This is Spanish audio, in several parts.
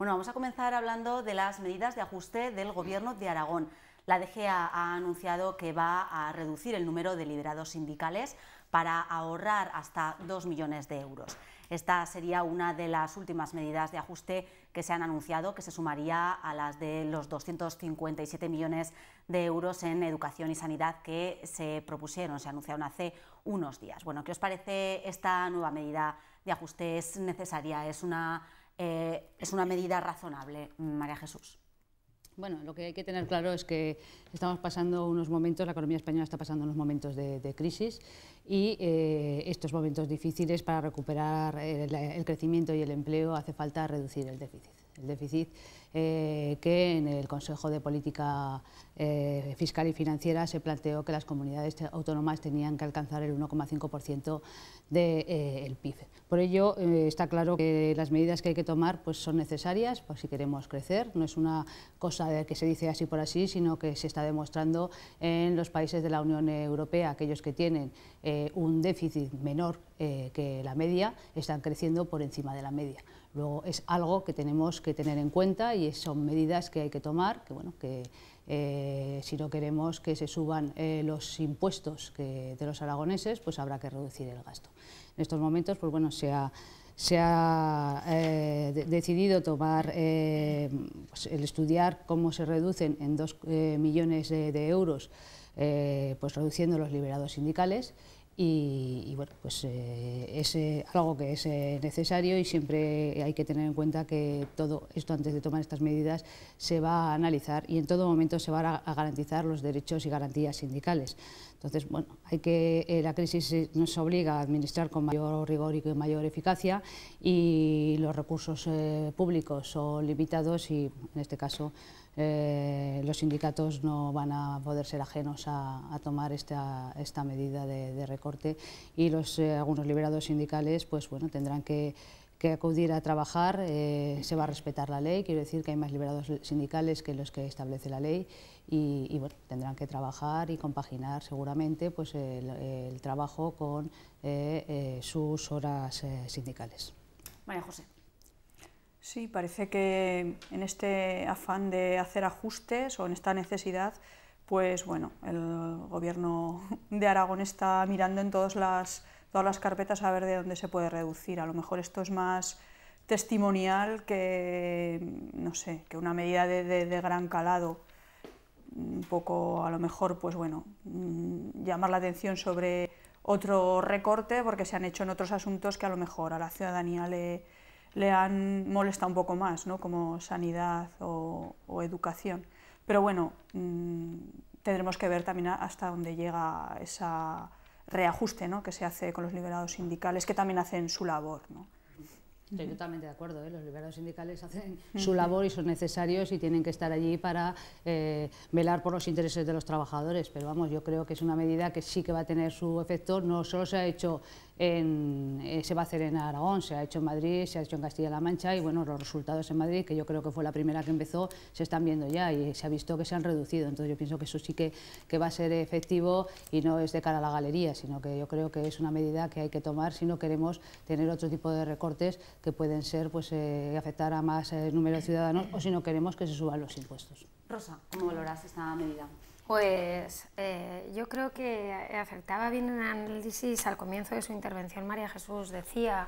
Bueno, vamos a comenzar hablando de las medidas de ajuste del Gobierno de Aragón. La DGA ha anunciado que va a reducir el número de liberados sindicales para ahorrar hasta 2 millones de euros. Esta sería una de las últimas medidas de ajuste que se han anunciado, que se sumaría a las de los 257 millones de euros en educación y sanidad que se propusieron, se anunciaron hace unos días. Bueno, ¿qué os parece esta nueva medida de ajuste? ¿Es necesaria? ¿Es una medida razonable, María Jesús? Bueno, lo que hay que tener claro es que estamos pasando unos momentos, la economía española está pasando unos momentos de crisis y estos momentos difíciles para recuperar el crecimiento y el empleo hace falta reducir el déficit. El déficit que en el Consejo de Política Fiscal y Financiera se planteó que las comunidades autónomas tenían que alcanzar el 1,5% del PIB. Por ello está claro que las medidas que hay que tomar pues, son necesarias pues, si queremos crecer. No es una cosa de que se dice así por así, sino que se está demostrando en los países de la Unión Europea, aquellos que tienen un déficit menor que la media, están creciendo por encima de la media. Luego es algo que tenemos que tener en cuenta y son medidas que hay que tomar, que, bueno, si no queremos que se suban los impuestos de los aragoneses, pues habrá que reducir el gasto. En estos momentos, pues bueno, se ha decidido tomar, pues el estudiar cómo se reducen en 2 millones de euros, pues reduciendo los liberados sindicales. Y bueno, pues es algo que es necesario y siempre hay que tener en cuenta que todo esto, antes de tomar estas medidas, se va a analizar y en todo momento se van a garantizar los derechos y garantías sindicales. Entonces, bueno, la crisis nos obliga a administrar con mayor rigor y con mayor eficacia y los recursos públicos son limitados y, en este caso, los sindicatos no van a poder ser ajenos a tomar esta medida de recorte y algunos liberados sindicales pues, bueno, tendrán que acudir a trabajar. Se va a respetar la ley, quiero decir que hay más liberados sindicales que los que establece la ley y bueno, tendrán que trabajar y compaginar seguramente pues, el trabajo con sus horas sindicales. María José. Sí, parece que en este afán de hacer ajustes o en esta necesidad, pues bueno, el Gobierno de Aragón está mirando en todas las carpetas a ver de dónde se puede reducir. A lo mejor esto es más testimonial que, no sé, que una medida de gran calado. Un poco, a lo mejor, pues bueno, llamar la atención sobre otro recorte porque se han hecho en otros asuntos que a lo mejor a la ciudadanía le han molestado un poco más, ¿no? Como sanidad o educación. Pero bueno, tendremos que ver también hasta dónde llega ese reajuste, ¿no? Que se hace con los liberados sindicales, que también hacen su labor, ¿no? Estoy totalmente de acuerdo, los liberados sindicales hacen su labor y son necesarios y tienen que estar allí para velar por los intereses de los trabajadores, pero vamos, yo creo que es una medida que sí que va a tener su efecto. No solo se ha hecho se va a hacer en Aragón, se ha hecho en Madrid, se ha hecho en Castilla-La Mancha y bueno, los resultados en Madrid, que yo creo que fue la primera que empezó, se están viendo ya y se ha visto que se han reducido. Entonces yo pienso que eso sí que va a ser efectivo y no es de cara a la galería, sino que yo creo que es una medida que hay que tomar si no queremos tener otro tipo de recortes que pueden ser pues afectar a más número de ciudadanos o si no queremos que se suban los impuestos. Rosa, ¿cómo valoras esta medida? Pues yo creo que acertaba bien en el análisis al comienzo de su intervención. María Jesús decía,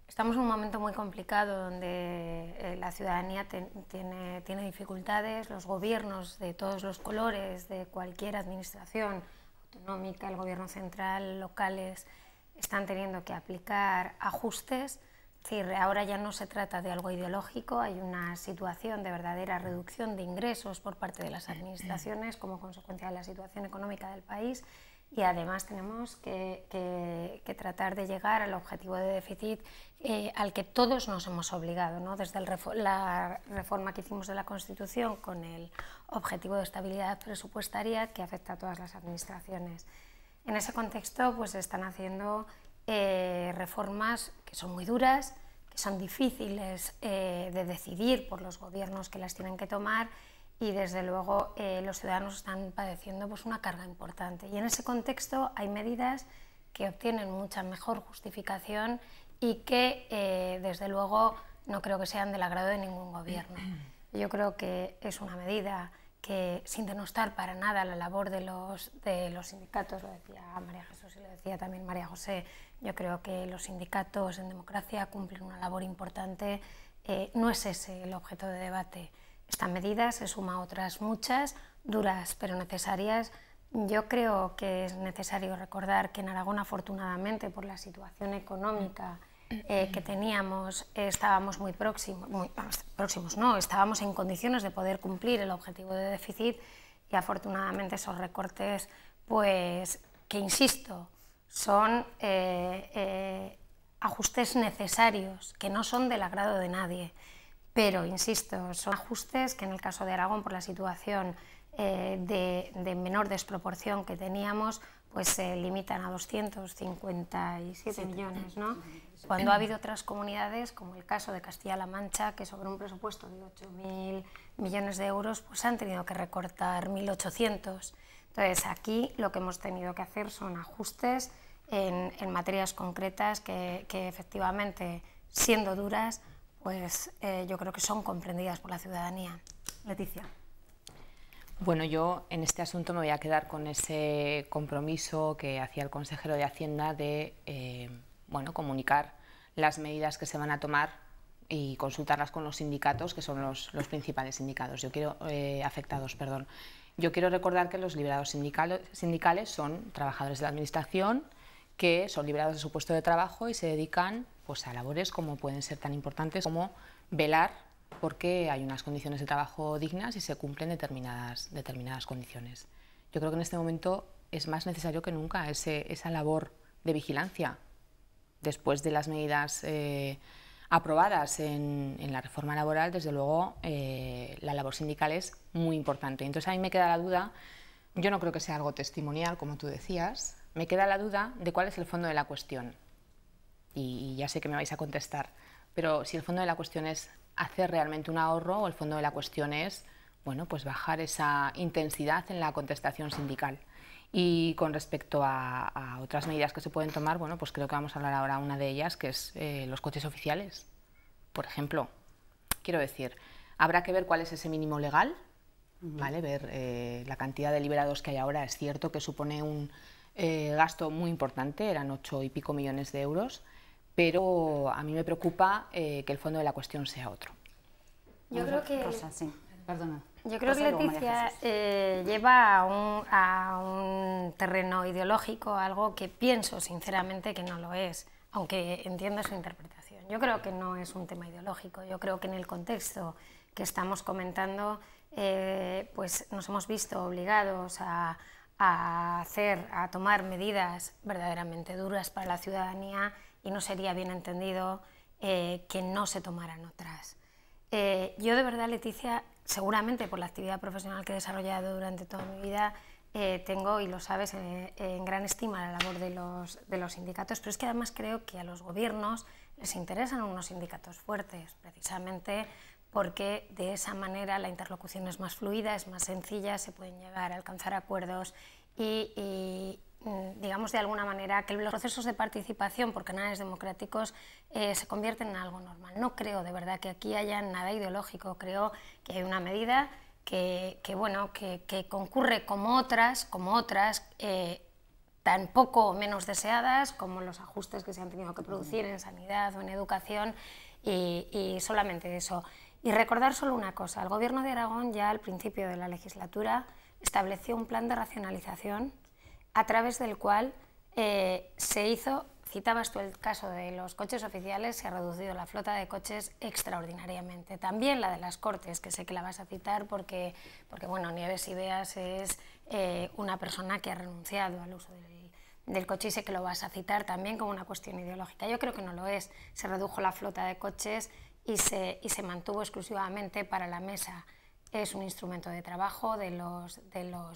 estamos en un momento muy complicado donde la ciudadanía tiene dificultades, los gobiernos de todos los colores, de cualquier administración autonómica, el gobierno central, locales, están teniendo que aplicar ajustes. Es decir, ahora ya no se trata de algo ideológico, hay una situación de verdadera reducción de ingresos por parte de las administraciones como consecuencia de la situación económica del país y además tenemos que tratar de llegar al objetivo de déficit al que todos nos hemos obligado, ¿no? Desde la reforma que hicimos de la Constitución con el objetivo de estabilidad presupuestaria que afecta a todas las administraciones. En ese contexto pues se están haciendo reformas que son muy duras, que son difíciles de decidir por los gobiernos que las tienen que tomar y desde luego los ciudadanos están padeciendo pues, una carga importante. Y en ese contexto hay medidas que obtienen mucha mejor justificación y que desde luego no creo que sean del agrado de ningún gobierno. Yo creo que es una medida que, sin denostar para nada la labor de los sindicatos, lo decía María Jesús y lo decía también María José, yo creo que los sindicatos en democracia cumplen una labor importante. No es ese el objeto de debate. Esta medida se suma a otras muchas, duras pero necesarias. Yo creo que es necesario recordar que en Aragón, afortunadamente, por la situación económica que teníamos, estábamos muy próximos, estábamos en condiciones de poder cumplir el objetivo de déficit, y afortunadamente esos recortes, pues, que insisto, son ajustes necesarios, que no son del agrado de nadie, pero insisto, son ajustes que en el caso de Aragón, por la situación de menor desproporción que teníamos, pues se limitan a 257 millones, ¿no? Cuando ha habido otras comunidades, como el caso de Castilla-La Mancha, que sobre un presupuesto de 8.000 millones de euros, pues han tenido que recortar 1.800. Entonces, aquí lo que hemos tenido que hacer son ajustes en materias concretas que efectivamente, siendo duras, pues yo creo que son comprendidas por la ciudadanía. Leticia. Bueno, yo en este asunto me voy a quedar con ese compromiso que hacía el consejero de Hacienda de comunicar las medidas que se van a tomar y consultarlas con los sindicatos, que son los principales sindicatos afectados. Yo quiero recordar que los liberados sindicales son trabajadores de la Administración que son liberados de su puesto de trabajo y se dedican, pues, a labores como pueden ser tan importantes como velar porque hay unas condiciones de trabajo dignas y se cumplen determinadas condiciones. Yo creo que en este momento es más necesario que nunca esa labor de vigilancia. Después de las medidas aprobadas en la reforma laboral, desde luego la labor sindical es muy importante. Entonces a mí me queda la duda, yo no creo que sea algo testimonial, como tú decías, me queda la duda de cuál es el fondo de la cuestión. Y ya sé que me vais a contestar, pero si el fondo de la cuestión es hacer realmente un ahorro o el fondo de la cuestión es, bueno, pues bajar esa intensidad en la contestación sindical. Y con respecto a otras medidas que se pueden tomar, bueno, pues creo que vamos a hablar ahora una de ellas, que es los coches oficiales. Por ejemplo, quiero decir, habrá que ver cuál es ese mínimo legal, ¿vale? Ver la cantidad de liberados que hay ahora. Es cierto que supone un gasto muy importante, eran 8 y pico millones de euros, pero a mí me preocupa que el fondo de la cuestión sea otro. Yo creo que... Rosa, sí. Perdona. Yo creo que Leticia lleva a un terreno ideológico algo que pienso sinceramente que no lo es, aunque entiendo su interpretación. Yo creo que no es un tema ideológico, yo creo que en el contexto que estamos comentando pues nos hemos visto obligados a tomar medidas verdaderamente duras para la ciudadanía y no sería bien entendido que no se tomaran otras. Yo de verdad, Leticia, seguramente por la actividad profesional que he desarrollado durante toda mi vida, tengo, y lo sabes, en gran estima la labor de los sindicatos, pero es que además creo que a los gobiernos les interesan unos sindicatos fuertes, precisamente porque de esa manera la interlocución es más fluida, es más sencilla, se pueden llegar a alcanzar acuerdos y digamos de alguna manera que los procesos de participación por canales democráticos se convierten en algo normal. No creo de verdad que aquí haya nada ideológico, creo que hay una medida que concurre como otras tan poco o menos deseadas como los ajustes que se han tenido que producir en sanidad o en educación y solamente eso. Y recordar solo una cosa, el Gobierno de Aragón ya al principio de la legislatura estableció un plan de racionalización a través del cual se hizo, citabas tú el caso de los coches oficiales, se ha reducido la flota de coches extraordinariamente. También la de las Cortes, que sé que la vas a citar porque bueno, Nieves Ideas es una persona que ha renunciado al uso del coche y sé que lo vas a citar también como una cuestión ideológica. Yo creo que no lo es. Se redujo la flota de coches y se mantuvo exclusivamente para la mesa. Es un instrumento de trabajo de los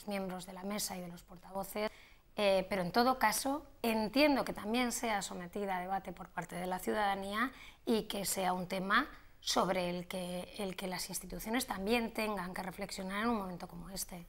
miembros de la mesa y de los portavoces, pero en todo caso entiendo que también sea sometida a debate por parte de la ciudadanía y que sea un tema sobre el que las instituciones también tengan que reflexionar en un momento como este.